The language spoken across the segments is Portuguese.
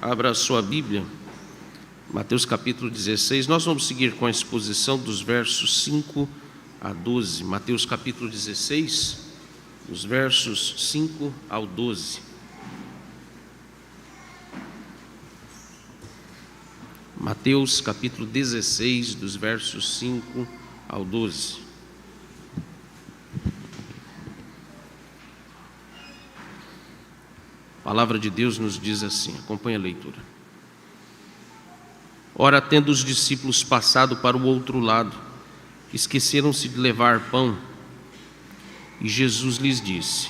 Abra a sua Bíblia, Mateus capítulo 16. Nós vamos seguir com a exposição dos versos 5 a 12. Mateus capítulo 16, dos versos 5 ao 12. Mateus capítulo 16, dos versos 5 ao 12. A palavra de Deus nos diz assim, acompanhe a leitura. Ora, tendo os discípulos passado para o outro lado, esqueceram-se de levar pão, e Jesus lhes disse: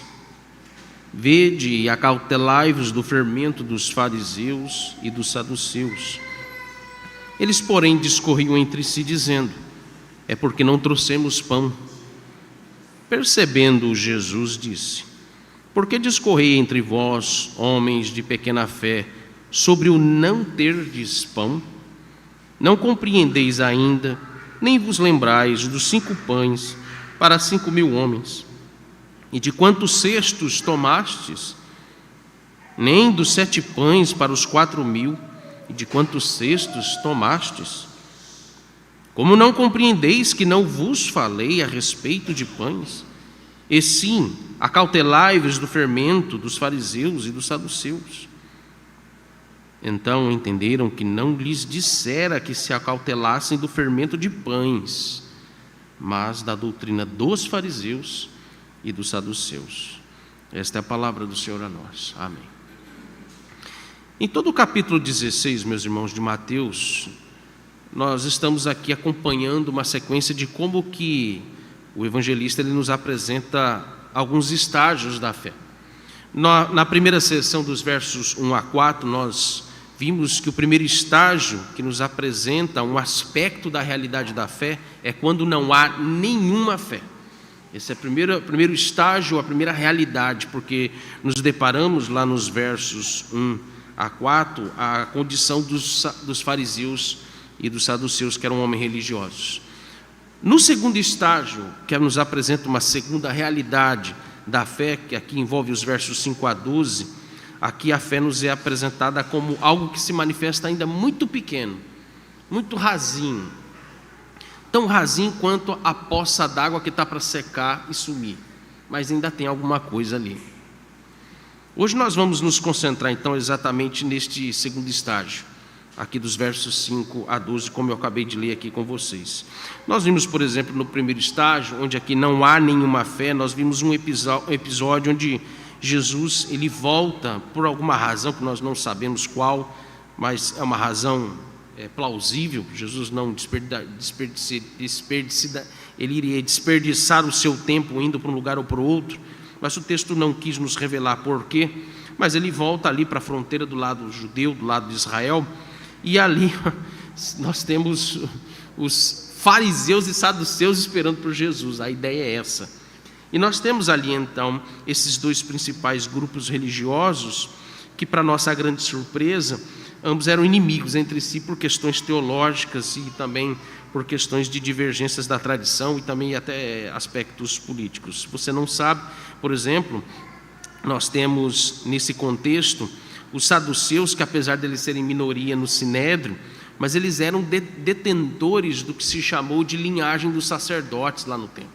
Vede e acautelai-vos do fermento dos fariseus e dos saduceus. Eles, porém, discorriam entre si, dizendo: É porque não trouxemos pão. Percebendo-o, Jesus disse: Por que discorrei entre vós, homens de pequena fé, sobre o não terdes pão? Não compreendeis ainda, nem vos lembrais dos 5 pães para 5.000 homens, e de quantos cestos tomastes? Nem dos 7 pães para os 4.000, e de quantos cestos tomastes? Como não compreendeis que não vos falei a respeito de pães? E sim, acautelai-vos do fermento dos fariseus e dos saduceus. Então entenderam que não lhes dissera que se acautelassem do fermento de pães, mas da doutrina dos fariseus e dos saduceus. Esta é a palavra do Senhor a nós. Amém. Em todo o capítulo 16, meus irmãos, de Mateus, nós estamos aqui acompanhando uma sequência de como que o evangelista ele nos apresenta alguns estágios da fé. Na primeira sessão dos versos 1 a 4, nós vimos que o primeiro estágio que nos apresenta um aspecto da realidade da fé é quando não há nenhuma fé. Esse é o primeiro estágio, a primeira realidade, porque nos deparamos lá nos versos 1 a 4, a condição dos fariseus e dos saduceus, que eram homens religiosos. No segundo estágio, que nos apresenta uma segunda realidade da fé, que aqui envolve os versos 5 a 12, aqui a fé nos é apresentada como algo que se manifesta ainda muito pequeno, muito rasinho, tão rasinho quanto a poça d'água que está para secar e sumir, mas ainda tem alguma coisa ali. Hoje nós vamos nos concentrar então exatamente neste segundo estágio, aqui dos versos 5 a 12, como eu acabei de ler aqui com vocês. Nós vimos, por exemplo, no primeiro estágio, onde aqui não há nenhuma fé, nós vimos um episódio onde Jesus, ele volta por alguma razão que nós não sabemos qual, mas é uma razão plausível. Jesus não ele iria desperdiçar o seu tempo indo para um lugar ou para o outro, mas o texto não quis nos revelar por quê, mas ele volta ali para a fronteira do lado judeu, do lado de Israel, e ali nós temos os fariseus e saduceus esperando por Jesus. A ideia é essa. E nós temos ali então esses dois principais grupos religiosos que, para nossa grande surpresa, ambos eram inimigos entre si por questões teológicas e também por questões de divergências da tradição e também até aspectos políticos. Se você não sabe, por exemplo, nós temos nesse contexto os saduceus, que apesar de eles serem minoria no Sinédrio, mas eles eram detentores do que se chamou de linhagem dos sacerdotes lá no templo.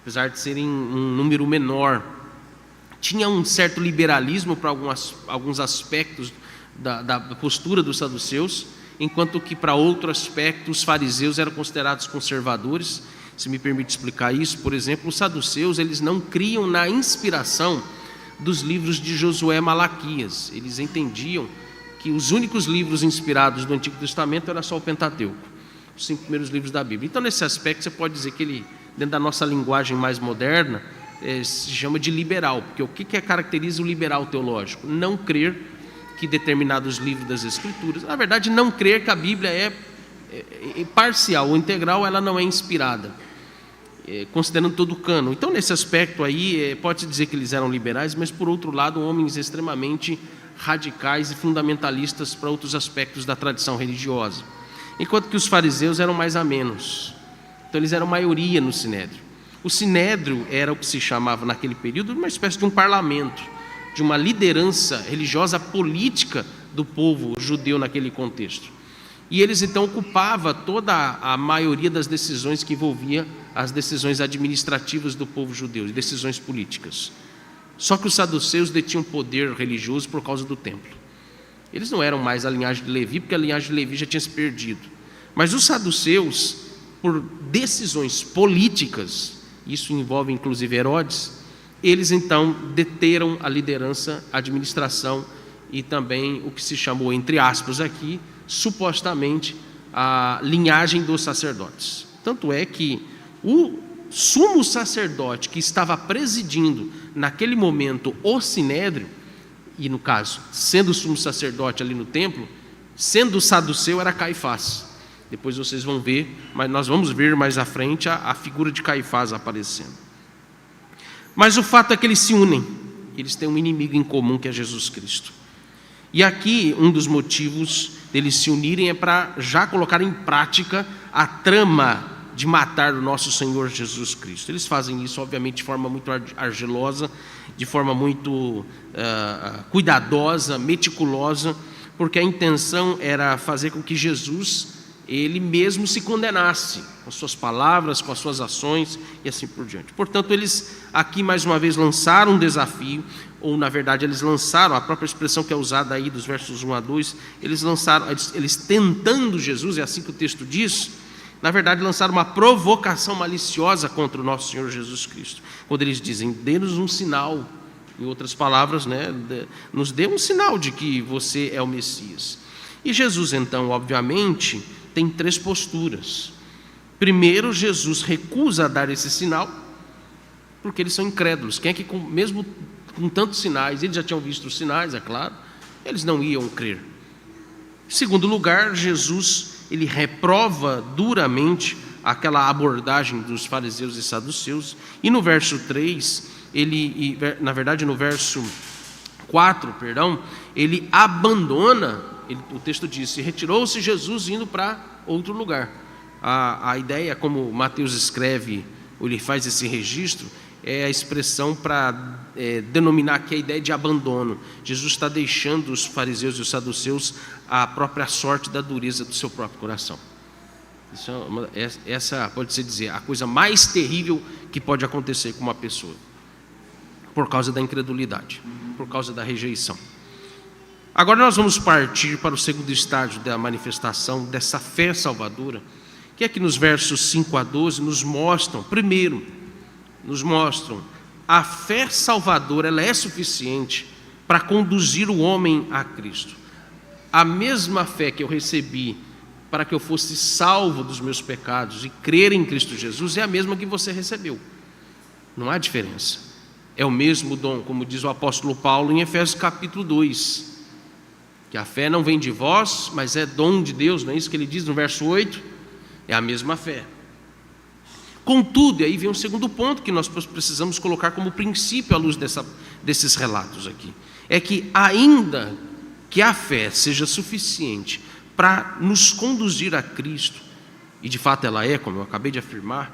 Apesar de serem um número menor, tinha um certo liberalismo para alguns aspectos da postura dos saduceus, enquanto que para outro aspecto os fariseus eram considerados conservadores. Se me permite explicar isso, por exemplo, os saduceus eles não criam na inspiração dos livros de Josué e Malaquias. Eles entendiam que os únicos livros inspirados do Antigo Testamento era só o Pentateuco, os 5 primeiros livros da Bíblia. Então, nesse aspecto, você pode dizer que ele, dentro da nossa linguagem mais moderna, se chama de liberal, porque o que caracteriza o liberal teológico? Não crer que determinados livros das Escrituras, na verdade, não crer que a Bíblia é parcial ou integral, ela não é inspirada, considerando todo o cânon. Então, nesse aspecto aí, pode-se dizer que eles eram liberais, mas, por outro lado, homens extremamente radicais e fundamentalistas para outros aspectos da tradição religiosa. Enquanto que os fariseus eram mais amenos. Então, eles eram maioria no Sinédrio. O Sinédrio era o que se chamava naquele período uma espécie de um parlamento, de uma liderança religiosa política do povo judeu naquele contexto. E eles então ocupavam toda a maioria das decisões que envolvia as decisões administrativas do povo judeu, decisões políticas. Só que os saduceus detinham poder religioso por causa do templo. Eles não eram mais a linhagem de Levi, porque a linhagem de Levi já tinha se perdido. Mas os saduceus, por decisões políticas, isso envolve inclusive Herodes, eles então deteram a liderança, a administração e também o que se chamou, entre aspas aqui, supostamente a linhagem dos sacerdotes. Tanto é que o sumo sacerdote que estava presidindo naquele momento o sinédrio, e no caso, sendo o sumo sacerdote ali no templo, sendo saduceu, era Caifás. Depois vocês vão ver, mas nós vamos ver mais à frente a figura de Caifás aparecendo. Mas o fato é que eles se unem, eles têm um inimigo em comum que é Jesus Cristo. E aqui um dos motivos deles se unirem é para já colocar em prática a trama de matar o nosso Senhor Jesus Cristo. Eles fazem isso, obviamente, de forma muito argilosa, de forma muito cuidadosa, meticulosa, porque a intenção era fazer com que Jesus, ele mesmo se condenasse, com as suas palavras, com as suas ações e assim por diante. Portanto, eles aqui mais uma vez lançaram um desafio, ou na verdade eles lançaram, a própria expressão que é usada aí dos versos 1 a 2, eles tentando Jesus, é assim que o texto diz, na verdade lançaram uma provocação maliciosa contra o nosso Senhor Jesus Cristo, quando eles dizem, dê-nos um sinal, em outras palavras, nos dê um sinal de que você é o Messias. E Jesus então, obviamente, tem 3 posturas. Primeiro, Jesus recusa a dar esse sinal, porque eles são incrédulos. Quem é que, mesmo com tantos sinais, eles já tinham visto os sinais, é claro, eles não iam crer. Em segundo lugar, Jesus, ele reprova duramente aquela abordagem dos fariseus e saduceus, e no verso 3, na verdade no verso 4, ele abandona, o texto diz, retirou-se Jesus indo para outro lugar. A ideia, como Mateus escreve, ou ele faz esse registro, é a expressão para denominar aqui a ideia de abandono. Jesus está deixando os fariseus e os saduceus à própria sorte da dureza do seu próprio coração. Essa pode-se dizer a coisa mais terrível que pode acontecer com uma pessoa, por causa da incredulidade, por causa da rejeição. Agora nós vamos partir para o segundo estágio da manifestação dessa fé salvadora, que é que nos versos 5 a 12 nos mostram, primeiro, a fé salvadora, ela é suficiente para conduzir o homem a Cristo. A mesma fé que eu recebi para que eu fosse salvo dos meus pecados e crer em Cristo Jesus é a mesma que você recebeu. Não há diferença. É o mesmo dom, como diz o apóstolo Paulo em Efésios capítulo 2, que a fé não vem de vós, mas é dom de Deus, não é isso que ele diz no verso 8? É a mesma fé. Contudo, e aí vem um segundo ponto que nós precisamos colocar como princípio à luz desses relatos aqui, é que ainda que a fé seja suficiente para nos conduzir a Cristo, e de fato ela é, como eu acabei de afirmar,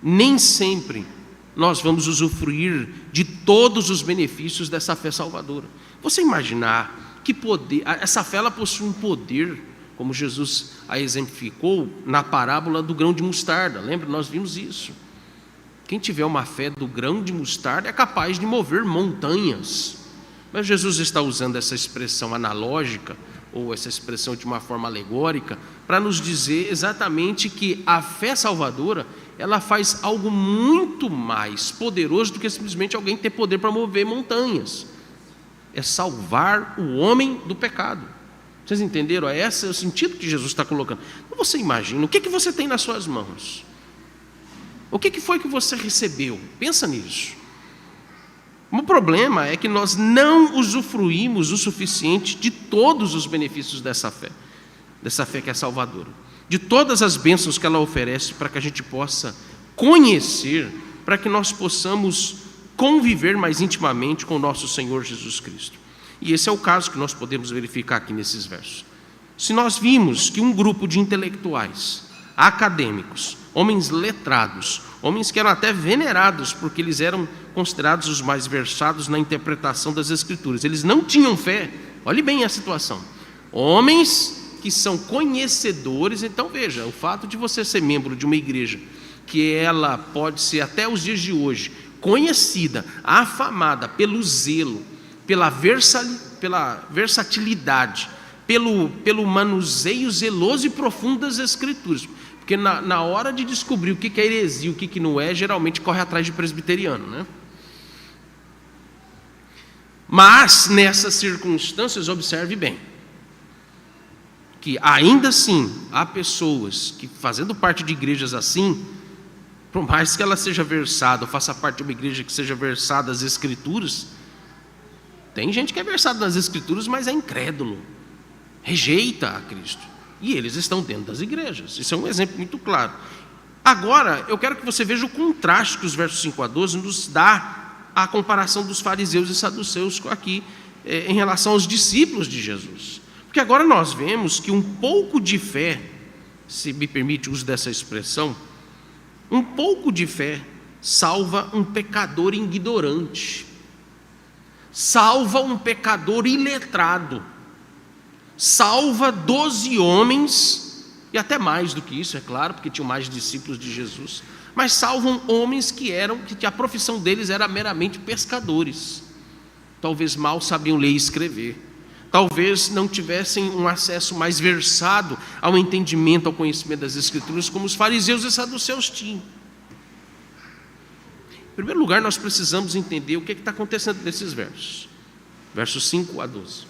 nem sempre nós vamos usufruir de todos os benefícios dessa fé salvadora. Você imaginar que poder, essa fé ela possui um poder, como Jesus a exemplificou na parábola do grão de mostarda. Lembra? Nós vimos isso. Quem tiver uma fé do grão de mostarda é capaz de mover montanhas. Mas Jesus está usando essa expressão analógica, ou essa expressão de uma forma alegórica, para nos dizer exatamente que a fé salvadora, ela faz algo muito mais poderoso do que simplesmente alguém ter poder para mover montanhas. É salvar o homem do pecado. Vocês entenderam? Esse é o sentido que Jesus está colocando. Então você imagina, o que você tem nas suas mãos? O que foi que você recebeu? Pensa nisso. O problema é que nós não usufruímos o suficiente de todos os benefícios dessa fé que é salvadora, de todas as bênçãos que ela oferece para que a gente possa conhecer, para que nós possamos conviver mais intimamente com o nosso Senhor Jesus Cristo. E esse é o caso que nós podemos verificar aqui nesses versos. Se nós vimos que um grupo de intelectuais, acadêmicos, homens letrados, homens que eram até venerados, porque eles eram considerados os mais versados na interpretação das Escrituras, eles não tinham fé, Olhe bem a situação. Homens que são conhecedores. Então veja, o fato de você ser membro de uma igreja que ela pode ser até os dias de hoje conhecida, afamada pelo zelo, pela versatilidade, pelo manuseio zeloso e profundo das Escrituras. Porque na hora de descobrir o que é heresia e o que não é, geralmente corre atrás de presbiteriano, né? Mas nessas circunstâncias, observe bem, que ainda assim há pessoas que, fazendo parte de igrejas assim, por mais que ela seja versada, ou faça parte de uma igreja que seja versada nas Escrituras, tem gente que é versada nas Escrituras, mas é incrédulo, rejeita a Cristo, e eles estão dentro das igrejas. Isso é um exemplo muito claro. Agora, eu quero que você veja o contraste que os versos 5 a 12 nos dá a comparação dos fariseus e saduceus aqui, em relação aos discípulos de Jesus. Porque agora nós vemos que um pouco de fé, se me permite o uso dessa expressão, um pouco de fé salva um pecador ignorante, salva um pecador iletrado, salva 12 homens, e até mais do que isso, é claro, porque tinham mais discípulos de Jesus, mas salvam homens que a profissão deles era meramente pescadores, talvez mal sabiam ler e escrever, talvez não tivessem um acesso mais versado ao entendimento, ao conhecimento das Escrituras, como os fariseus e saduceus tinham. Em primeiro lugar, nós precisamos entender o que está acontecendo nesses versos, versos 5 a 12.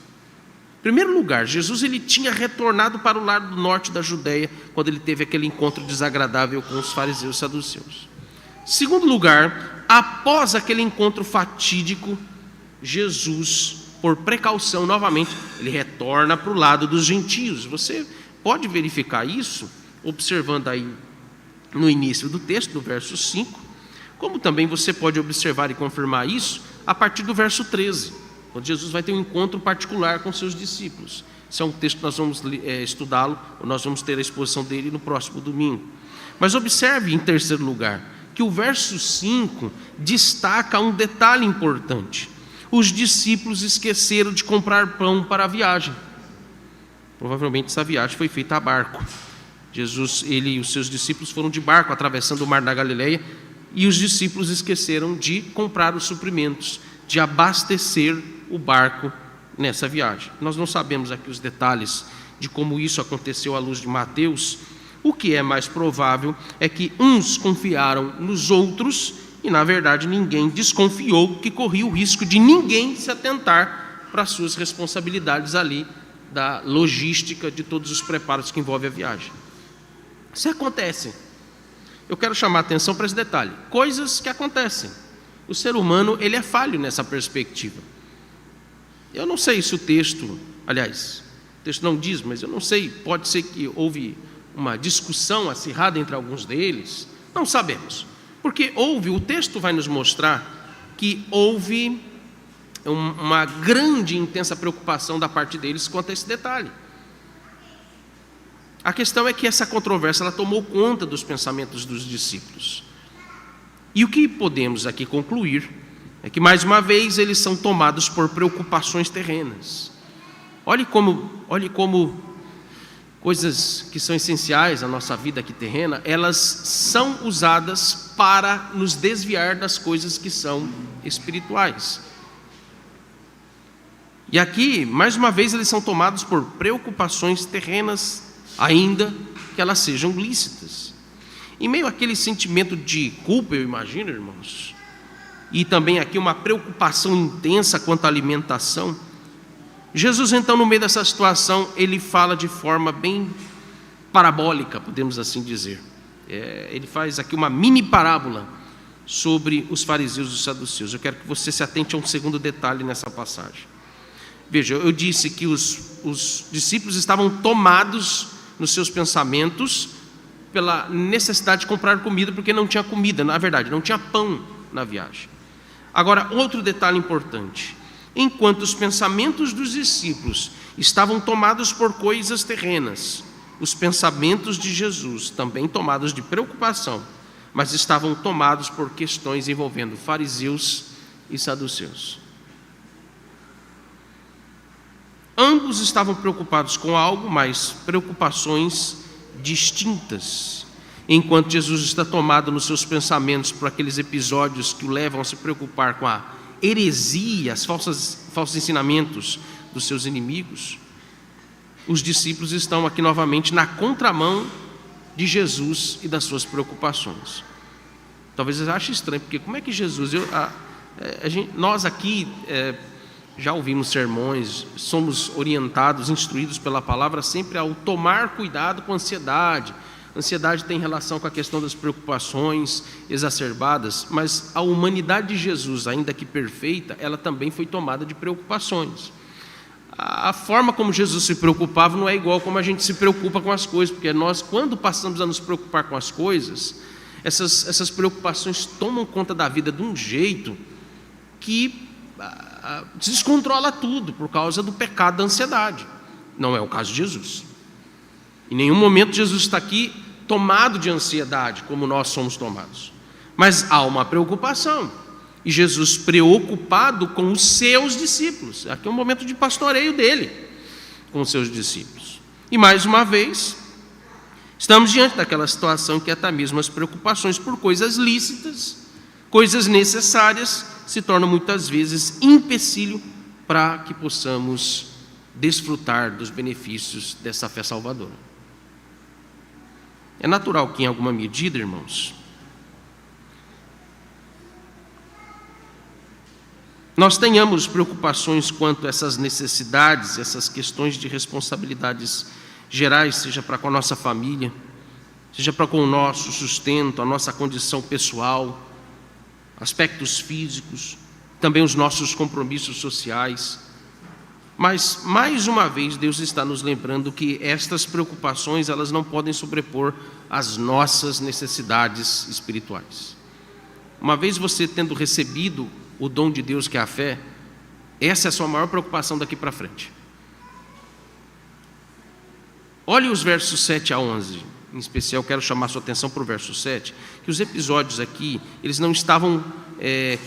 Em primeiro lugar, Jesus ele tinha retornado para o lado norte da Judeia, quando ele teve aquele encontro desagradável com os fariseus e saduceus. Em segundo lugar, após aquele encontro fatídico, Jesus, por precaução, novamente, ele retorna para o lado dos gentios. Você pode verificar isso, observando aí no início do texto, no verso 5, como também você pode observar e confirmar isso a partir do verso 13, quando Jesus vai ter um encontro particular com seus discípulos. Esse é um texto que nós vamos estudá-lo, ou nós vamos ter a exposição dele no próximo domingo. Mas observe, em terceiro lugar, que o verso 5 destaca um detalhe importante. Os discípulos esqueceram de comprar pão para a viagem. Provavelmente essa viagem foi feita a barco. Jesus, ele e os seus discípulos foram de barco, atravessando o mar da Galileia, e os discípulos esqueceram de comprar os suprimentos, de abastecer o barco nessa viagem. Nós não sabemos aqui os detalhes de como isso aconteceu à luz de Mateus. O que é mais provável é que uns confiaram nos outros e, na verdade, ninguém desconfiou que corria o risco de ninguém se atentar para as suas responsabilidades ali, da logística de todos os preparos que envolvem a viagem. Isso acontece. Eu quero chamar a atenção para esse detalhe. Coisas que acontecem. O ser humano, ele é falho nessa perspectiva. Eu não sei se o texto, aliás, o texto não diz, mas eu não sei, pode ser que houve uma discussão acirrada entre alguns deles, não sabemos. Porque o texto vai nos mostrar que houve uma grande e intensa preocupação da parte deles quanto a esse detalhe. A questão é que essa controvérsia ela tomou conta dos pensamentos dos discípulos. E o que podemos aqui concluir é que, mais uma vez, eles são tomados por preocupações terrenas. Olhe como coisas que são essenciais à nossa vida aqui terrena, elas são usadas para nos desviar das coisas que são espirituais. E aqui, mais uma vez, eles são tomados por preocupações terrenas, ainda que elas sejam lícitas. Em meio àquele sentimento de culpa, eu imagino, irmãos, e também aqui uma preocupação intensa quanto à alimentação, Jesus, então, no meio dessa situação, ele fala de forma bem parabólica, podemos assim dizer. Ele faz aqui uma mini parábola sobre os fariseus e os saduceus. Eu quero que você se atente a um segundo detalhe nessa passagem. Veja, eu disse que os discípulos estavam tomados nos seus pensamentos pela necessidade de comprar comida, porque não tinha comida, na verdade, não tinha pão na viagem. Agora, outro detalhe importante: enquanto os pensamentos dos discípulos estavam tomados por coisas terrenas, os pensamentos de Jesus, também tomados de preocupação, mas estavam tomados por questões envolvendo fariseus e saduceus. Ambos estavam preocupados com algo, mas preocupações distintas. Enquanto Jesus está tomado nos seus pensamentos por aqueles episódios que o levam a se preocupar com a heresia, os falsos ensinamentos dos seus inimigos, os discípulos estão aqui novamente na contramão de Jesus e das suas preocupações. Talvez vocês achem estranho, porque como é que Jesus... nós aqui já ouvimos sermões, somos orientados, instruídos pela palavra sempre ao tomar cuidado com a ansiedade. A ansiedade tem relação com a questão das preocupações exacerbadas, mas a humanidade de Jesus, ainda que perfeita, ela também foi tomada de preocupações. A forma como Jesus se preocupava não é igual como a gente se preocupa com as coisas, porque nós, quando passamos a nos preocupar com as coisas, essas preocupações tomam conta da vida de um jeito que descontrola tudo por causa do pecado da ansiedade. Não é o caso de Jesus. Em nenhum momento Jesus está aqui tomado de ansiedade, como nós somos tomados. Mas há uma preocupação. E Jesus preocupado com os seus discípulos. Aqui é um momento de pastoreio dele com os seus discípulos. E mais uma vez, estamos diante daquela situação que até mesmo as preocupações por coisas lícitas, coisas necessárias, se tornam muitas vezes empecilho para que possamos desfrutar dos benefícios dessa fé salvadora. É natural que, em alguma medida, irmãos, nós tenhamos preocupações quanto a essas necessidades, essas questões de responsabilidades gerais, seja para com a nossa família, seja para com o nosso sustento, a nossa condição pessoal, aspectos físicos, também os nossos compromissos sociais. Mas, mais uma vez, Deus está nos lembrando que estas preocupações, elas não podem sobrepor as nossas necessidades espirituais. Uma vez você tendo recebido o dom de Deus, que é a fé, essa é a sua maior preocupação daqui para frente. Olhe os versos 7 a 11. Em especial, quero chamar a sua atenção para o verso 7, que os episódios aqui, eles não estavam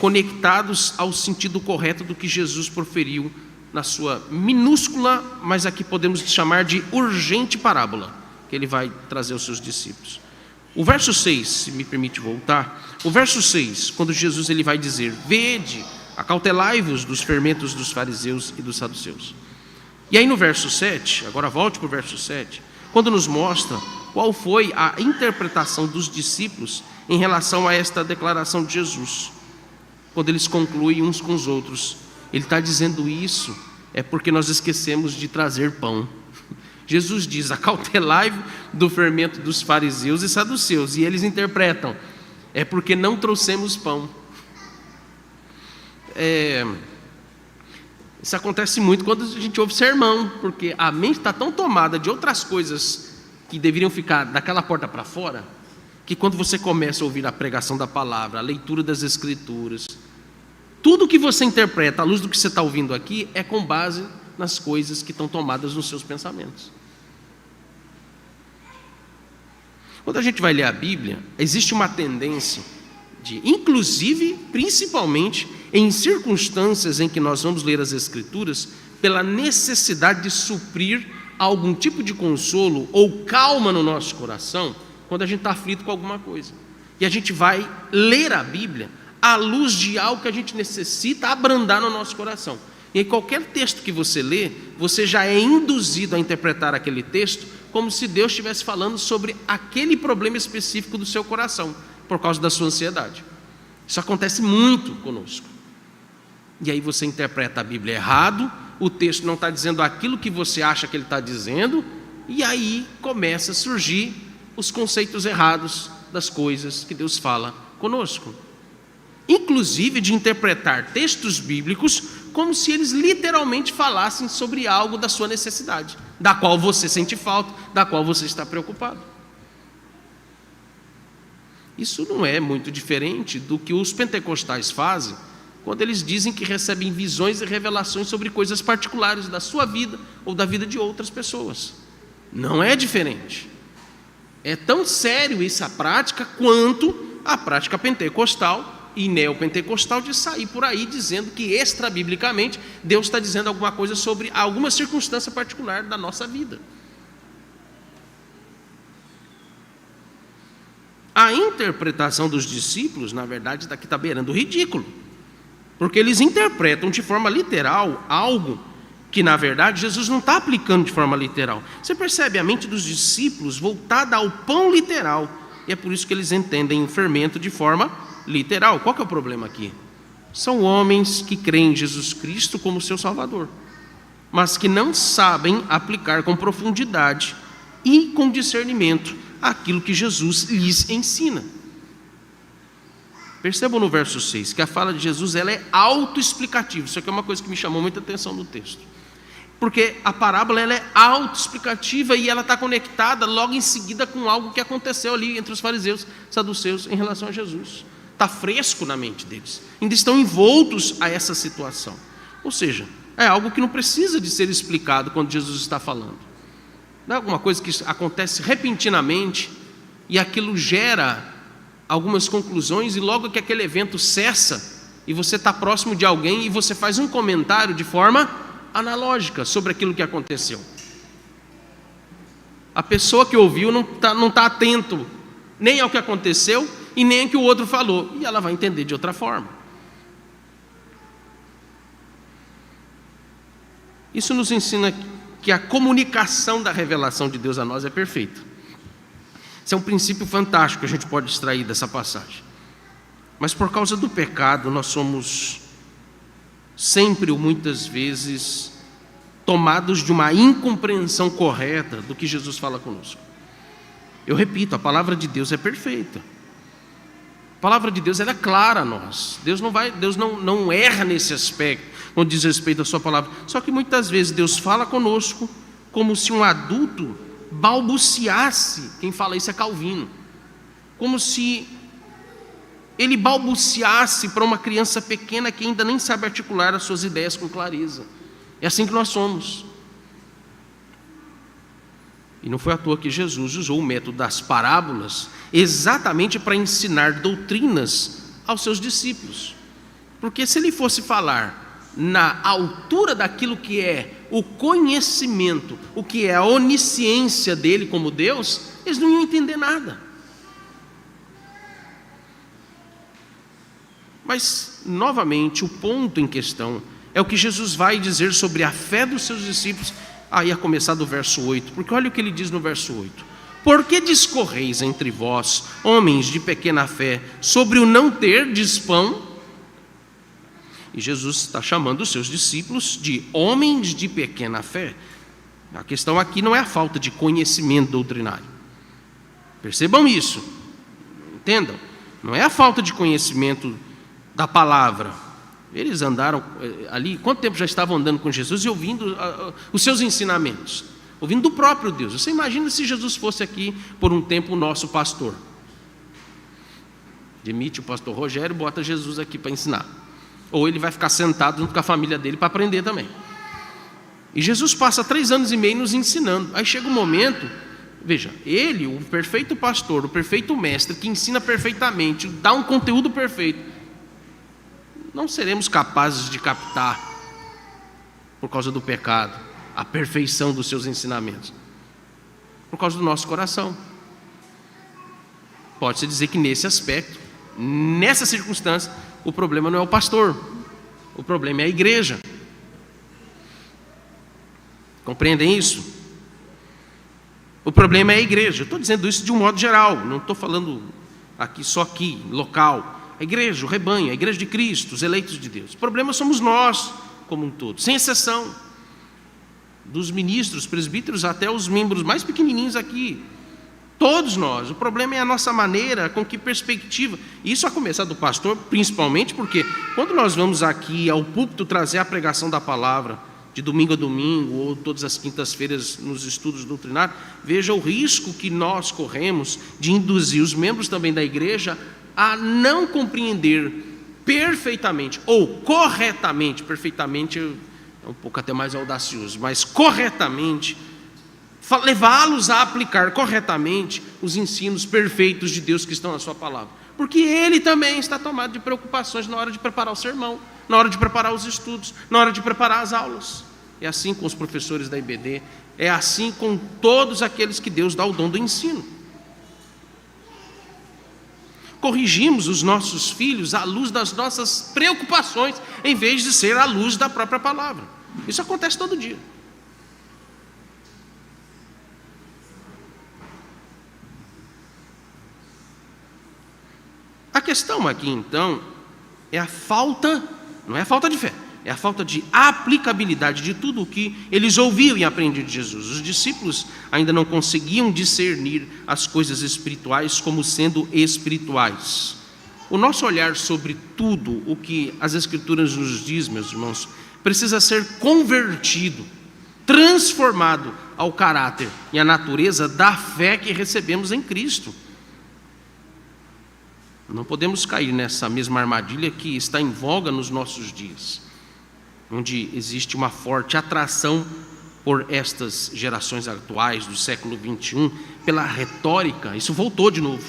conectados ao sentido correto do que Jesus proferiu na sua minúscula, mas aqui podemos chamar de urgente parábola, que ele vai trazer aos seus discípulos. O verso 6, se me permite voltar, o verso 6, quando Jesus ele vai dizer: vede, acautelai-vos dos fermentos dos fariseus e dos saduceus. E aí no verso 7, agora volte para o verso 7, quando nos mostra qual foi a interpretação dos discípulos em relação a esta declaração de Jesus. Quando eles concluem uns com os outros, ele está dizendo isso é porque nós esquecemos de trazer pão. Jesus diz: acautelai-vos do fermento dos fariseus e saduceus, e eles interpretam: é porque não trouxemos pão. Isso acontece muito quando a gente ouve sermão, porque a mente está tão tomada de outras coisas que deveriam ficar daquela porta para fora, que quando você começa a ouvir a pregação da palavra, a leitura das escrituras, tudo que você interpreta à luz do que você está ouvindo aqui é com base nas coisas que estão tomadas nos seus pensamentos. Quando a gente vai ler a Bíblia, existe uma tendência inclusive, principalmente em circunstâncias em que nós vamos ler as Escrituras, pela necessidade de suprir algum tipo de consolo ou calma no nosso coração, quando a gente está aflito com alguma coisa. E a gente vai ler a Bíblia à luz de algo que a gente necessita abrandar no nosso coração. E em qualquer texto que você lê, você já é induzido a interpretar aquele texto como se Deus estivesse falando sobre aquele problema específico do seu coração, por causa da sua ansiedade. Isso acontece muito conosco. E aí você interpreta a Bíblia errado, o texto não está dizendo aquilo que você acha que ele está dizendo, e aí começa a surgir os conceitos errados das coisas que Deus fala conosco. Inclusive de interpretar textos bíblicos como se eles literalmente falassem sobre algo da sua necessidade, da qual você sente falta, da qual você está preocupado. Isso não é muito diferente do que os pentecostais fazem quando eles dizem que recebem visões e revelações sobre coisas particulares da sua vida ou da vida de outras pessoas. Não é diferente. É tão sério essa prática quanto a prática pentecostal e neopentecostal de sair por aí dizendo que extrabiblicamente Deus está dizendo alguma coisa sobre alguma circunstância particular da nossa vida. A interpretação dos discípulos, na verdade, daqui está beirando o ridículo, porque eles interpretam de forma literal algo que, na verdade, Jesus não está aplicando de forma literal. Você percebe a mente dos discípulos voltada ao pão literal, e é por isso que eles entendem o fermento de forma literal. Qual que é o problema aqui? São homens que creem em Jesus Cristo como seu Salvador, mas que não sabem aplicar com profundidade e com discernimento aquilo que Jesus lhes ensina. Percebam no verso 6 que a fala de Jesus ela é autoexplicativa. Isso aqui é uma coisa que me chamou muita atenção no texto, porque a parábola ela é autoexplicativa e ela está conectada logo em seguida com algo que aconteceu ali entre os fariseus e saduceus em relação a Jesus. Está fresco na mente deles, ainda estão envoltos a essa situação. Ou seja, é algo que não precisa de ser explicado quando Jesus está falando. Não é alguma coisa que acontece repentinamente e aquilo gera algumas conclusões, e logo que aquele evento cessa e você está próximo de alguém e você faz um comentário de forma analógica sobre aquilo que aconteceu. A pessoa que ouviu não está atento nem ao que aconteceu e nem ao que o outro falou, e ela vai entender de outra forma. Isso nos ensina que a comunicação da revelação de Deus a nós é perfeita. Esse é um princípio fantástico que a gente pode extrair dessa passagem. Mas por causa do pecado, nós somos sempre ou muitas vezes tomados de uma incompreensão correta do que Jesus fala conosco. Eu repito, a palavra de Deus é perfeita. A palavra de Deus ela é clara a nós. Deus não erra nesse aspecto, quando diz respeito à sua palavra. Só que muitas vezes Deus fala conosco como se um adulto balbuciasse. Quem fala isso é Calvino. Como se ele balbuciasse para uma criança pequena que ainda nem sabe articular as suas ideias com clareza. É assim que nós somos. E não foi à toa que Jesus usou o método das parábolas exatamente para ensinar doutrinas aos seus discípulos. Porque se ele fosse falar na altura daquilo que é o conhecimento, o que é a onisciência dele como Deus, eles não iam entender nada. Mas, novamente, o ponto em questão é o que Jesus vai dizer sobre a fé dos seus discípulos, aí a começar do verso 8, porque olha o que ele diz no verso 8: por que discorreis entre vós, homens de pequena fé, sobre o não terdes pão? E Jesus está chamando os seus discípulos de homens de pequena fé. A questão aqui não é a falta de conhecimento doutrinário. Percebam isso, entendam, não é a falta de conhecimento da palavra. Eles andaram ali, quanto tempo já estavam andando com Jesus e ouvindo os seus ensinamentos, ouvindo do próprio Deus. Você imagina se Jesus fosse aqui por um tempo o nosso pastor. Demite o pastor Rogério, bota Jesus aqui para ensinar. Ou ele vai ficar sentado junto com a família dele para aprender também. E Jesus passa 3 anos e meio nos ensinando. Aí chega um momento, veja, ele, o perfeito pastor, o perfeito mestre, que ensina perfeitamente, dá um conteúdo perfeito, não seremos capazes de captar, por causa do pecado, a perfeição dos seus ensinamentos, por causa do nosso coração. Pode-se dizer que nesse aspecto, nessa circunstância, o problema não é o pastor, o problema é a igreja. Compreendem isso? O problema é a igreja. Eu estou dizendo isso de um modo geral, não estou falando só aqui, local. A igreja, o rebanho, a igreja de Cristo, os eleitos de Deus. O problema somos nós, como um todo, sem exceção. Dos ministros, presbíteros, até os membros mais pequenininhos aqui. Todos nós. O problema é a nossa maneira, com que perspectiva. Isso a começar do pastor, principalmente porque quando nós vamos aqui ao púlpito trazer a pregação da palavra, de domingo a domingo, ou todas as quintas-feiras nos estudos doutrinários, veja o risco que nós corremos de induzir os membros também da igreja a não compreender perfeitamente, ou corretamente, perfeitamente é um pouco até mais audacioso, mas corretamente, levá-los a aplicar corretamente os ensinos perfeitos de Deus que estão na sua palavra. Porque ele também está tomado de preocupações na hora de preparar o sermão, na hora de preparar os estudos, na hora de preparar as aulas. É assim com os professores da IBD, é assim com todos aqueles que Deus dá o dom do ensino. Corrigimos os nossos filhos à luz das nossas preocupações, em vez de ser à luz da própria palavra. Isso acontece todo dia. A questão aqui, então, é a falta, não é a falta de fé, é a falta de aplicabilidade de tudo o que eles ouviam e aprendiam de Jesus. Os discípulos ainda não conseguiam discernir as coisas espirituais como sendo espirituais. O nosso olhar sobre tudo o que as Escrituras nos diz, meus irmãos, precisa ser convertido, transformado ao caráter e à natureza da fé que recebemos em Cristo. Não podemos cair nessa mesma armadilha que está em voga nos nossos dias, onde existe uma forte atração por estas gerações atuais do século 21, pela retórica. Isso voltou de novo,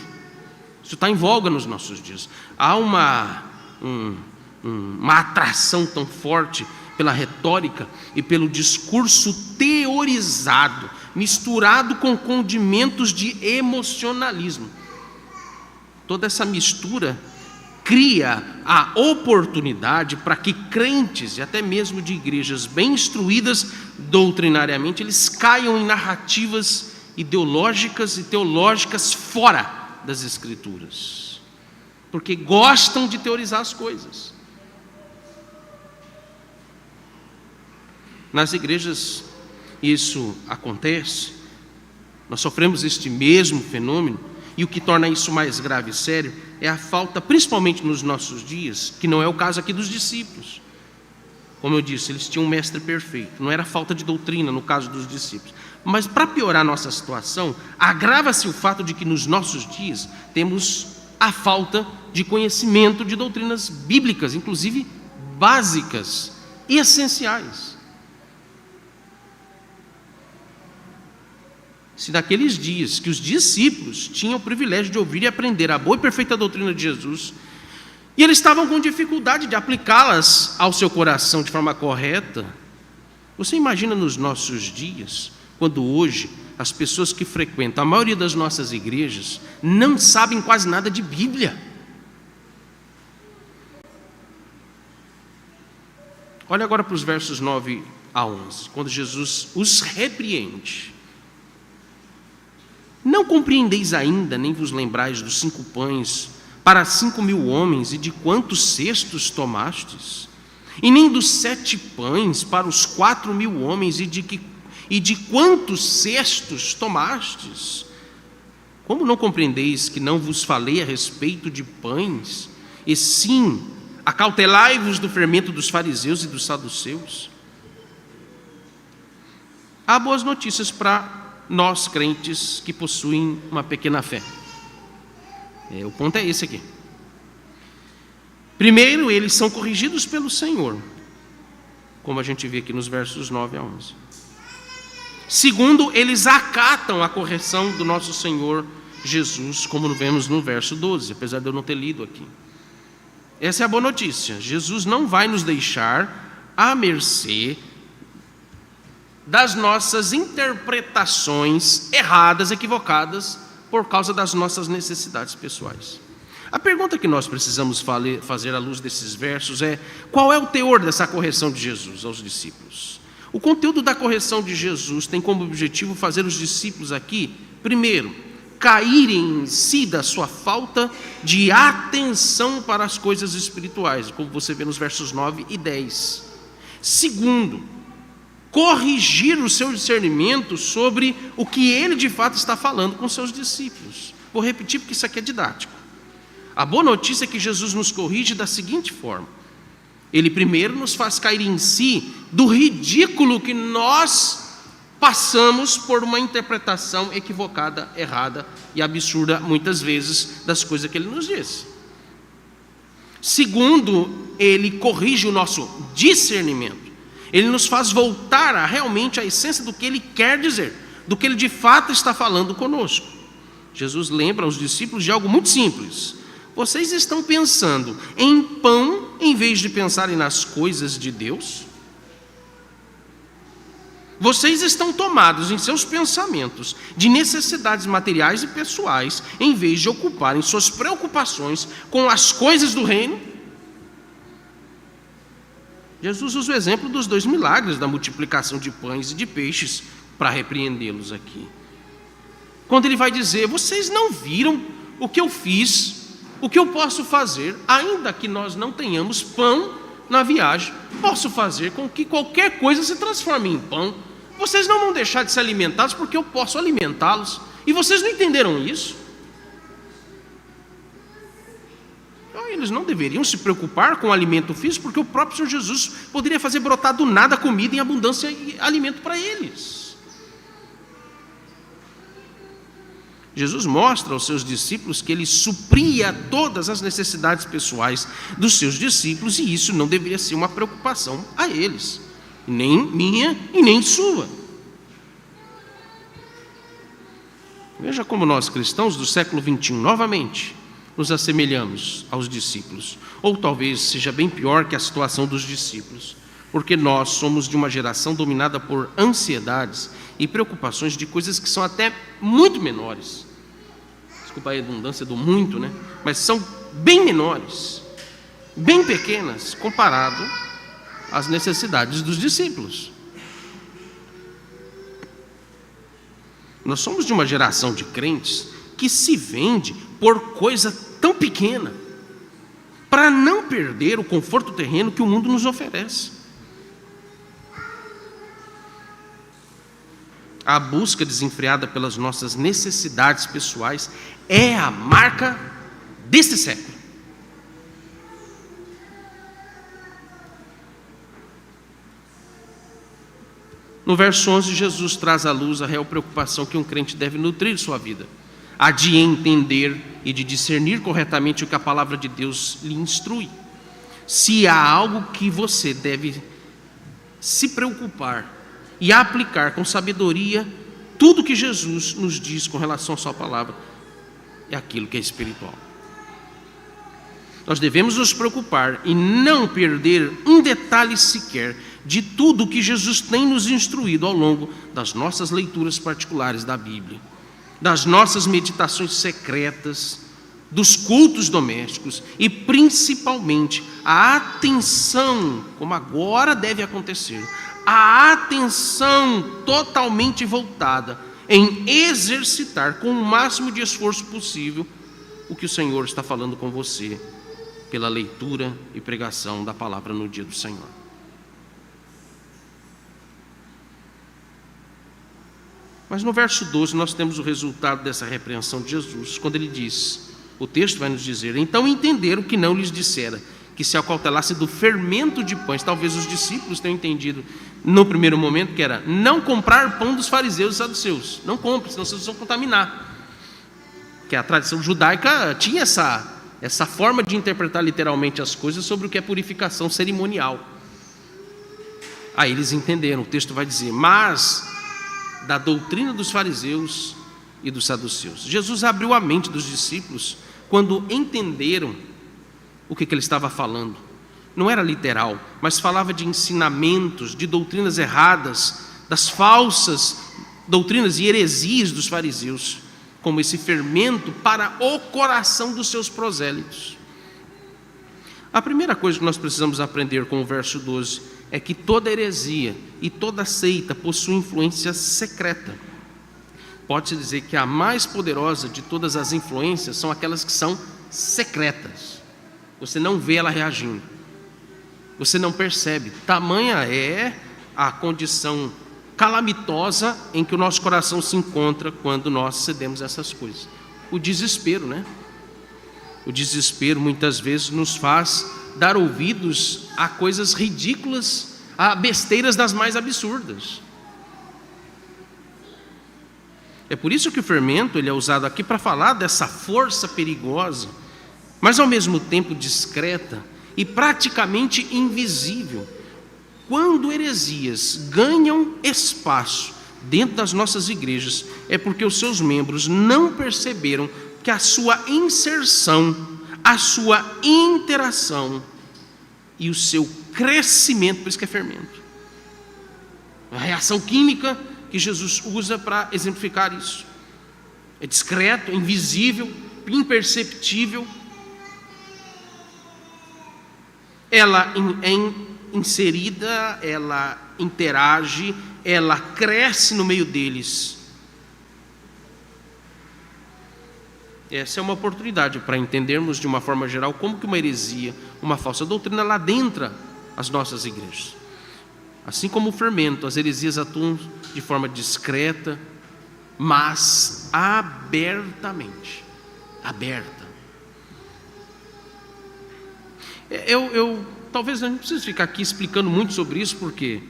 isso está em voga nos nossos dias. Há uma atração tão forte pela retórica e pelo discurso teorizado, misturado com condimentos de emocionalismo. Toda essa mistura cria a oportunidade para que crentes, e até mesmo de igrejas bem instruídas doutrinariamente, eles caiam em narrativas ideológicas e teológicas fora das Escrituras, porque gostam de teorizar as coisas. Nas igrejas isso acontece, nós sofremos este mesmo fenômeno. E o que torna isso mais grave e sério é a falta, principalmente nos nossos dias, que não é o caso aqui dos discípulos. Como eu disse, eles tinham um mestre perfeito, não era falta de doutrina no caso dos discípulos. Mas para piorar a nossa situação, agrava-se o fato de que nos nossos dias temos a falta de conhecimento de doutrinas bíblicas, inclusive básicas e essenciais. Se naqueles dias que os discípulos tinham o privilégio de ouvir e aprender a boa e perfeita doutrina de Jesus, e eles estavam com dificuldade de aplicá-las ao seu coração de forma correta, você imagina nos nossos dias, quando hoje as pessoas que frequentam a maioria das nossas igrejas não sabem quase nada de Bíblia. Olha agora para os versos 9 a 11, quando Jesus os repreende. Não compreendeis ainda, nem vos lembrais dos 5 pães para 5.000 homens, e de quantos cestos tomastes? E nem dos 7 pães para os 4.000 homens, e de quantos cestos tomastes? Como não compreendeis que não vos falei a respeito de pães? E sim, acautelai-vos do fermento dos fariseus e dos saduceus. Há boas notícias para nós crentes que possuem uma pequena fé. O ponto é esse aqui. Primeiro, eles são corrigidos pelo Senhor, como a gente vê aqui nos versos 9 a 11. Segundo, eles acatam a correção do nosso Senhor Jesus, como vemos no verso 12, apesar de eu não ter lido aqui. Essa é a boa notícia. Jesus não vai nos deixar à mercê das nossas interpretações erradas, equivocadas, por causa das nossas necessidades pessoais. A pergunta que nós precisamos fazer à luz desses versos é: qual é o teor dessa correção de Jesus aos discípulos? O conteúdo da correção de Jesus tem como objetivo fazer os discípulos aqui, primeiro, caírem em si da sua falta de atenção para as coisas espirituais, como você vê nos versos 9 e 10. Segundo, corrigir o seu discernimento sobre o que ele de fato está falando com seus discípulos. Vou repetir porque isso aqui é didático. A boa notícia é que Jesus nos corrige da seguinte forma: ele primeiro nos faz cair em si do ridículo que nós passamos por uma interpretação equivocada, errada e absurda muitas vezes das coisas que ele nos diz. Segundo, ele corrige o nosso discernimento. Ele nos faz voltar a realmente a essência do que ele quer dizer, do que ele de fato está falando conosco. Jesus lembra aos discípulos de algo muito simples: Vocês estão pensando em pão em vez de pensarem nas coisas de Deus? Vocês estão tomados em seus pensamentos de necessidades materiais e pessoais, em vez de ocuparem suas preocupações com as coisas do reino? Jesus usa o exemplo dos 2 milagres da multiplicação de pães e de peixes para repreendê-los aqui. Quando ele vai dizer: vocês não viram o que eu fiz, o que eu posso fazer, ainda que nós não tenhamos pão na viagem, posso fazer com que qualquer coisa se transforme em pão. Vocês não vão deixar de ser alimentados porque eu posso alimentá-los. E vocês não entenderam isso? Então, eles não deveriam se preocupar com o alimento físico, porque o próprio Senhor Jesus poderia fazer brotar do nada comida em abundância e alimento para eles. Jesus mostra aos seus discípulos que ele supria todas as necessidades pessoais dos seus discípulos, e isso não deveria ser uma preocupação a eles, nem minha e nem sua. Veja como nós cristãos do século 21, novamente, nos assemelhamos aos discípulos, ou talvez seja bem pior que a situação dos discípulos, porque nós somos de uma geração dominada por ansiedades e preocupações de coisas que são até muito menores. Desculpa a redundância do muito, né? Mas são bem menores, bem pequenas, comparado às necessidades dos discípulos. Nós somos de uma geração de crentes que se vende por coisa tão pequena, para não perder o conforto terreno que o mundo nos oferece. A busca desenfreada pelas nossas necessidades pessoais é a marca deste século. No verso 11, Jesus traz à luz a real preocupação que um crente deve nutrir sua vida, a de entender e de discernir corretamente o que a palavra de Deus lhe instrui. Se há algo que você deve se preocupar e aplicar com sabedoria, tudo que Jesus nos diz com relação à sua palavra é aquilo que é espiritual. Nós devemos nos preocupar e não perder um detalhe sequer de tudo que Jesus tem nos instruído ao longo das nossas leituras particulares da Bíblia, das nossas meditações secretas, dos cultos domésticos e principalmente a atenção, como agora deve acontecer, a atenção totalmente voltada em exercitar com o máximo de esforço possível o que o Senhor está falando com você pela leitura e pregação da palavra no dia do Senhor. Mas no verso 12 nós temos o resultado dessa repreensão de Jesus, quando ele diz, o texto vai nos dizer: então entenderam que não lhes dissera que se acautelasse do fermento de pães. Talvez os discípulos tenham entendido no primeiro momento que era não comprar pão dos fariseus e saduceus. Não compre, senão vocês vão contaminar. Que a tradição judaica tinha essa forma de interpretar literalmente as coisas sobre o que é purificação cerimonial. Aí eles entenderam, o texto vai dizer, mas da doutrina dos fariseus e dos saduceus. Jesus abriu a mente dos discípulos quando entenderam o que ele estava falando. Não era literal, mas falava de ensinamentos, de doutrinas erradas, das falsas doutrinas e heresias dos fariseus, como esse fermento para o coração dos seus prosélitos. A primeira coisa que nós precisamos aprender com o verso 12 é que toda heresia e toda seita possui influência secreta. Pode-se dizer que a mais poderosa de todas as influências são aquelas que são secretas. Você não vê ela reagindo, você não percebe. Tamanha é a condição calamitosa em que o nosso coração se encontra quando nós cedemos a essas coisas. O desespero, né? O desespero muitas vezes nos faz dar ouvidos a coisas ridículas, a besteiras das mais absurdas. É por isso que o fermento ele é usado aqui para falar dessa força perigosa, mas ao mesmo tempo discreta e praticamente invisível. Quando heresias ganham espaço dentro das nossas igrejas, é porque os seus membros não perceberam que a sua inserção a sua interação e o seu crescimento, por isso que é fermento. A reação química que Jesus usa para exemplificar isso. É discreto, é invisível, imperceptível. Ela é inserida, ela interage, ela cresce no meio deles. Essa é uma oportunidade para entendermos de uma forma geral como que uma heresia, uma falsa doutrina, ela adentra as nossas igrejas. Assim como o fermento, as heresias atuam de forma discreta, mas abertamente. Aberta. Talvez eu não precise ficar aqui explicando muito sobre isso, porque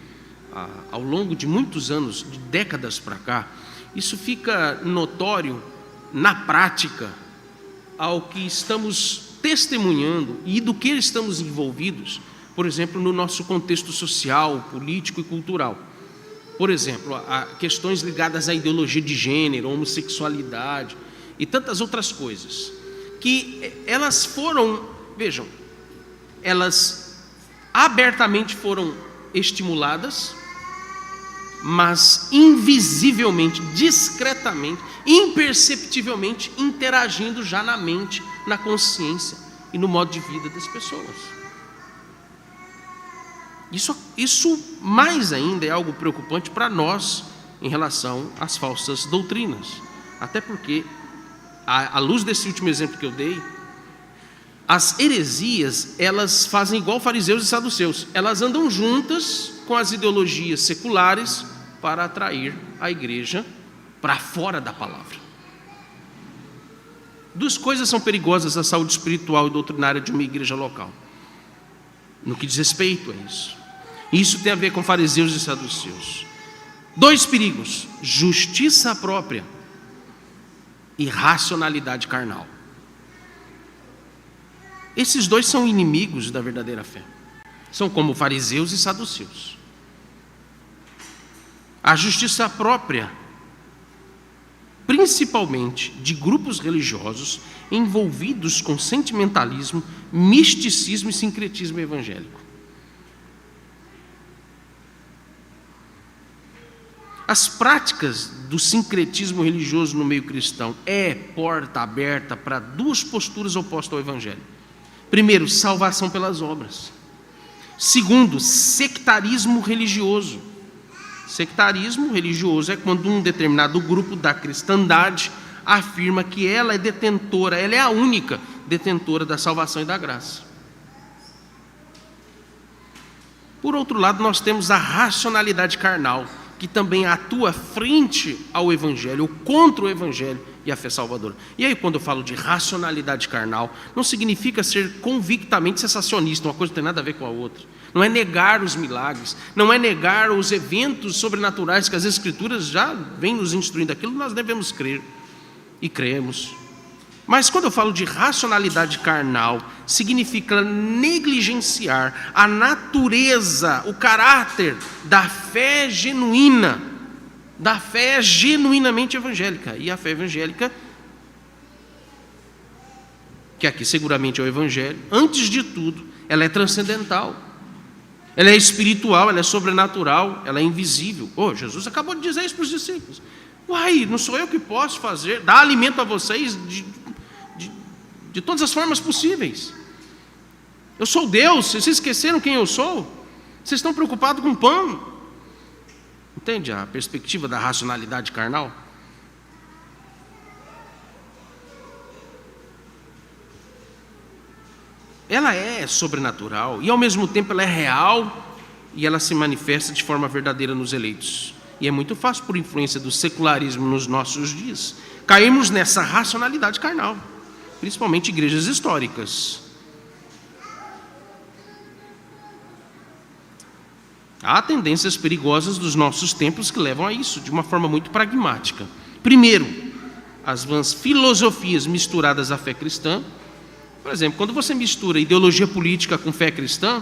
ao longo de muitos anos, de décadas para cá, isso fica notório na prática ao que estamos testemunhando e do que estamos envolvidos, por exemplo, no nosso contexto social, político e cultural. Por exemplo, a questões ligadas à ideologia de gênero, homossexualidade e tantas outras coisas, que elas foram, vejam, elas abertamente foram estimuladas, mas invisivelmente, discretamente, imperceptibilmente interagindo já na mente, na consciência e no modo de vida das pessoas. Isso mais ainda é algo preocupante para nós em relação às falsas doutrinas. Até porque, à luz desse último exemplo que eu dei, as heresias, elas fazem igual fariseus e saduceus. Elas andam juntas com as ideologias seculares para atrair a igreja para fora da palavra. Duas coisas são perigosas à saúde espiritual e doutrinária de uma igreja local, no que diz respeito a isso. Isso tem a ver com fariseus e saduceus. Dois perigos: justiça própria e racionalidade carnal. Esses dois são inimigos da verdadeira fé. São como fariseus e saduceus. A justiça própria, principalmente de grupos religiosos envolvidos com sentimentalismo, misticismo e sincretismo evangélico. As práticas do sincretismo religioso no meio cristão é porta aberta para duas posturas opostas ao evangelho. Primeiro, salvação pelas obras. Segundo, sectarismo religioso. Sectarismo religioso é quando um determinado grupo da cristandade afirma que ela é detentora, ela é a única detentora da salvação e da graça. Por outro lado, nós temos a racionalidade carnal, que também atua frente ao evangelho, ou contra o evangelho e a fé salvadora. E aí, quando eu falo de racionalidade carnal, não significa ser convictamente sensacionista, uma coisa não tem nada a ver com a outra. Não é negar os milagres, não é negar os eventos sobrenaturais que as Escrituras já vêm nos instruindo, aquilo nós devemos crer, e cremos. Mas quando eu falo de racionalidade carnal, significa negligenciar a natureza, o caráter da fé genuína, da fé genuinamente evangélica. E a fé evangélica, que aqui seguramente é o evangelho, antes de tudo, ela é transcendental, ela é espiritual, ela é sobrenatural, ela é invisível. Jesus acabou de dizer isso para os discípulos. Uai, não sou eu que posso fazer, dar alimento a vocês de todas as formas possíveis. Eu sou Deus, vocês esqueceram quem eu sou? Vocês estão preocupados com pão? Entende a perspectiva da racionalidade carnal? Ela é sobrenatural e ao mesmo tempo ela é real e ela se manifesta de forma verdadeira nos eleitos. E é muito fácil, por influência do secularismo nos nossos dias, cairmos nessa racionalidade carnal, principalmente igrejas históricas. Há tendências perigosas dos nossos tempos que levam a isso, de uma forma muito pragmática. Primeiro, as vãs filosofias misturadas à fé cristã. Por exemplo, quando você mistura ideologia política com fé cristã,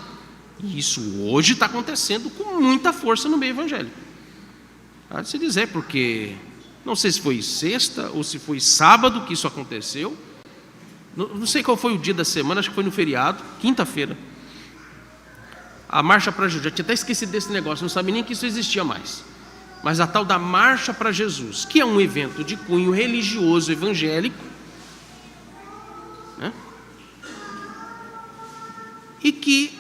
e isso hoje está acontecendo com muita força no meio evangélico. Há de se dizer, porque não sei se foi sexta ou se foi sábado que isso aconteceu, não sei qual foi o dia da semana, acho que foi no feriado, quinta-feira, a Marcha para Jesus. Já tinha até esquecido desse negócio, não sabia nem que isso existia mais. Mas a tal da Marcha para Jesus, que é um evento de cunho religioso evangélico, né? E que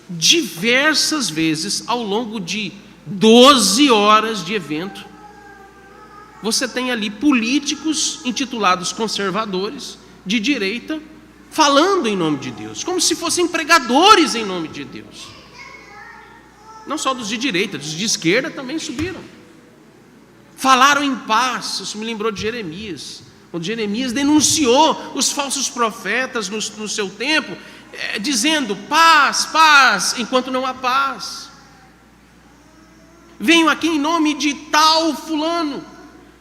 diversas vezes, ao longo de 12 horas de evento, você tem ali políticos intitulados conservadores, de direita, falando em nome de Deus, como se fossem pregadores em nome de Deus. Não só dos de direita, dos de esquerda também subiram. Falaram em paz. Isso me lembrou de Jeremias. Quando Jeremias denunciou os falsos profetas no seu tempo, dizendo paz, paz, enquanto não há paz. Venho aqui em nome de tal fulano,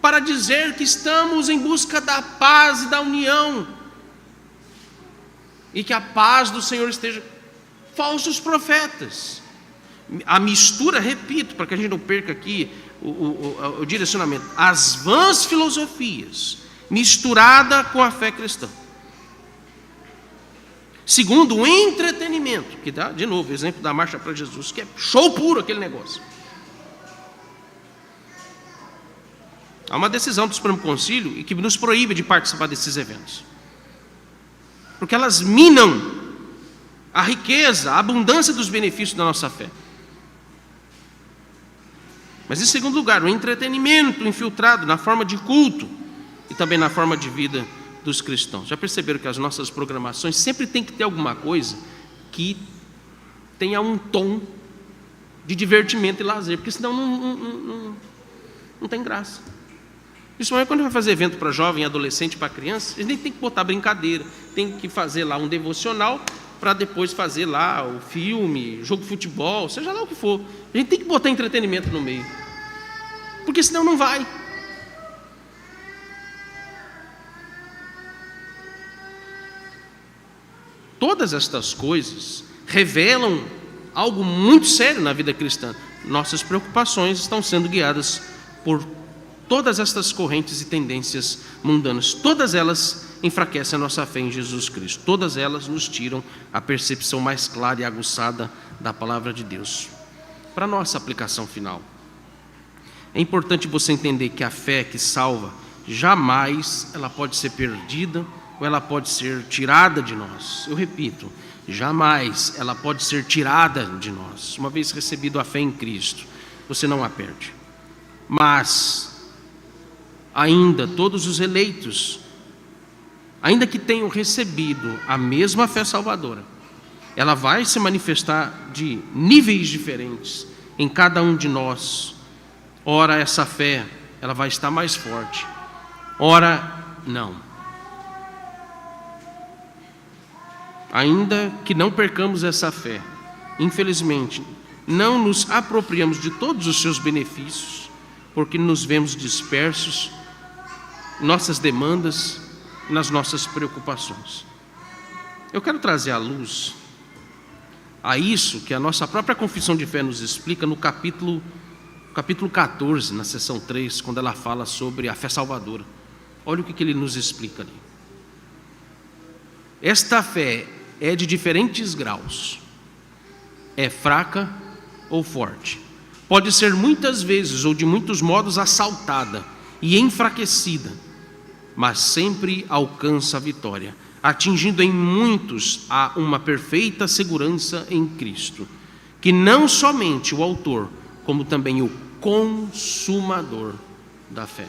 para dizer que estamos em busca da paz e da união, e que a paz do Senhor esteja. Falsos profetas. A mistura, repito, para que a gente não perca aqui o direcionamento, as vãs filosofias, misturada com a fé cristã. Segundo, o entretenimento, que dá, de novo, exemplo da Marcha para Jesus, que é show puro aquele negócio. Há uma decisão do Supremo Concílio e que nos proíbe de participar desses eventos, porque elas minam a riqueza, a abundância dos benefícios da nossa fé. Mas em segundo lugar, o entretenimento infiltrado na forma de culto e também na forma de vida dos cristãos. Já perceberam que as nossas programações sempre tem que ter alguma coisa que tenha um tom de divertimento e lazer, porque senão não tem graça. Principalmente quando vai fazer evento para jovem, adolescente, para criança, a gente tem que botar brincadeira, tem que fazer lá um devocional para depois fazer lá o filme, jogo de futebol, seja lá o que for. A gente tem que botar entretenimento no meio, porque senão não vai. Todas estas coisas revelam algo muito sério na vida cristã. Nossas preocupações estão sendo guiadas por todas estas correntes e tendências mundanas. Todas elas enfraquecem a nossa fé em Jesus Cristo. Todas elas nos tiram a percepção mais clara e aguçada da palavra de Deus. Para a nossa aplicação final, é importante você entender que a fé que salva, jamais ela pode ser perdida ou ela pode ser tirada de nós. Eu repito, jamais ela pode ser tirada de nós. Uma vez recebido a fé em Cristo, você não a perde. Mas ainda todos os eleitos, ainda que tenham recebido a mesma fé salvadora, ela vai se manifestar de níveis diferentes em cada um de nós. Ora essa fé, ela vai estar mais forte, ora não. Ainda que não percamos essa fé, infelizmente, não nos apropriamos de todos os seus benefícios, porque nos vemos dispersos, nossas demandas, nas nossas preocupações. Eu quero trazer à luz a isso que a nossa própria confissão de fé nos explica no capítulo 14, na seção 3, quando ela fala sobre a fé salvadora. Olha o que ele nos explica ali. Esta fé é de diferentes graus, é fraca ou forte, pode ser muitas vezes ou de muitos modos assaltada e enfraquecida, mas sempre alcança a vitória, atingindo em muitos a uma perfeita segurança em Cristo, que não somente o autor, como também o consumador da fé.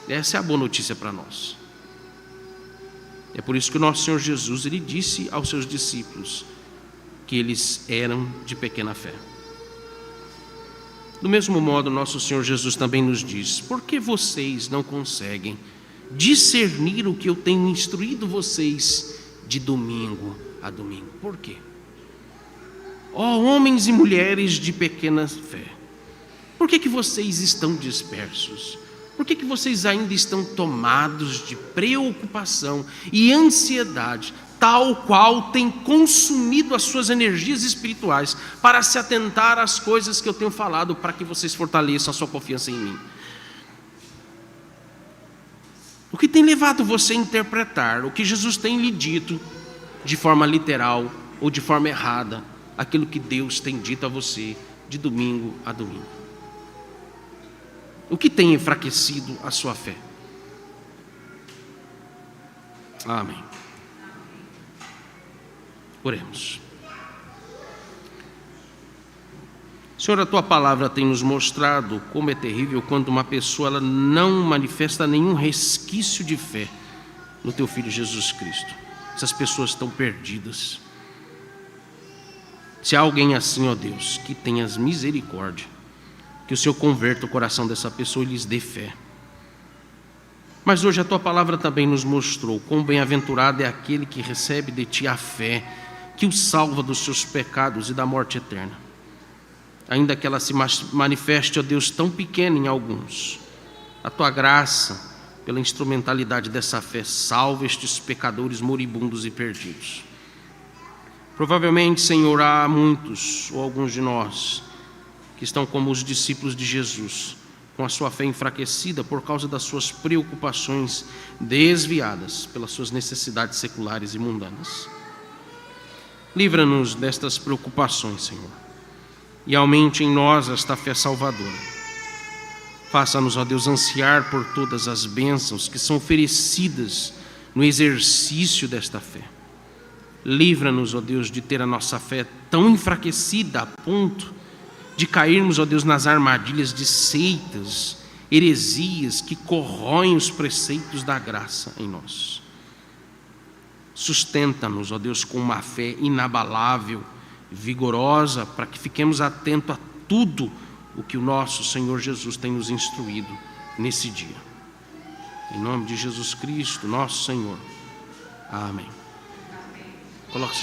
Essa é a boa notícia para nós. É por isso que o nosso Senhor Jesus, ele disse aos seus discípulos que eles eram de pequena fé. Do mesmo modo, nosso Senhor Jesus também nos diz: por que vocês não conseguem discernir o que eu tenho instruído vocês de domingo a domingo? Por quê? Ó homens e mulheres de pequena fé, por que vocês estão dispersos? Por que vocês ainda estão tomados de preocupação e ansiedade, tal qual tem consumido as suas energias espirituais para se atentar às coisas que eu tenho falado, para que vocês fortaleçam a sua confiança em mim? O O que tem levado você a interpretar o que Jesus tem lhe dito de forma literal ou de forma errada, aquilo que Deus tem dito a você de domingo a domingo? O que tem enfraquecido a sua fé? Amém. Oremos. Senhor, a Tua palavra tem nos mostrado como é terrível quando uma pessoa ela não manifesta nenhum resquício de fé no Teu Filho Jesus Cristo. Essas pessoas estão perdidas. Se há alguém assim, ó Deus, que tenhas misericórdia, que o Senhor converta o coração dessa pessoa e lhes dê fé. Mas hoje a Tua palavra também nos mostrou quão bem-aventurado é aquele que recebe de Ti a fé, que o salva dos seus pecados e da morte eterna. Ainda que ela se manifeste, ó Deus, tão pequena em alguns, a Tua graça, pela instrumentalidade dessa fé, salva estes pecadores moribundos e perdidos. Provavelmente, Senhor, há muitos, ou alguns de nós, que estão como os discípulos de Jesus, com a sua fé enfraquecida por causa das suas preocupações desviadas pelas suas necessidades seculares e mundanas. Livra-nos destas preocupações, Senhor, e aumente em nós esta fé salvadora. Faça-nos, ó Deus, ansiar por todas as bênçãos que são oferecidas no exercício desta fé. Livra-nos, ó Deus, de ter a nossa fé tão enfraquecida a ponto de cairmos, ó Deus, nas armadilhas de seitas, heresias que corroem os preceitos da graça em nós. Sustenta-nos, ó Deus, com uma fé inabalável, vigorosa, para que fiquemos atentos a tudo o que o nosso Senhor Jesus tem nos instruído nesse dia. Em nome de Jesus Cristo, nosso Senhor. Amém. Coloque-se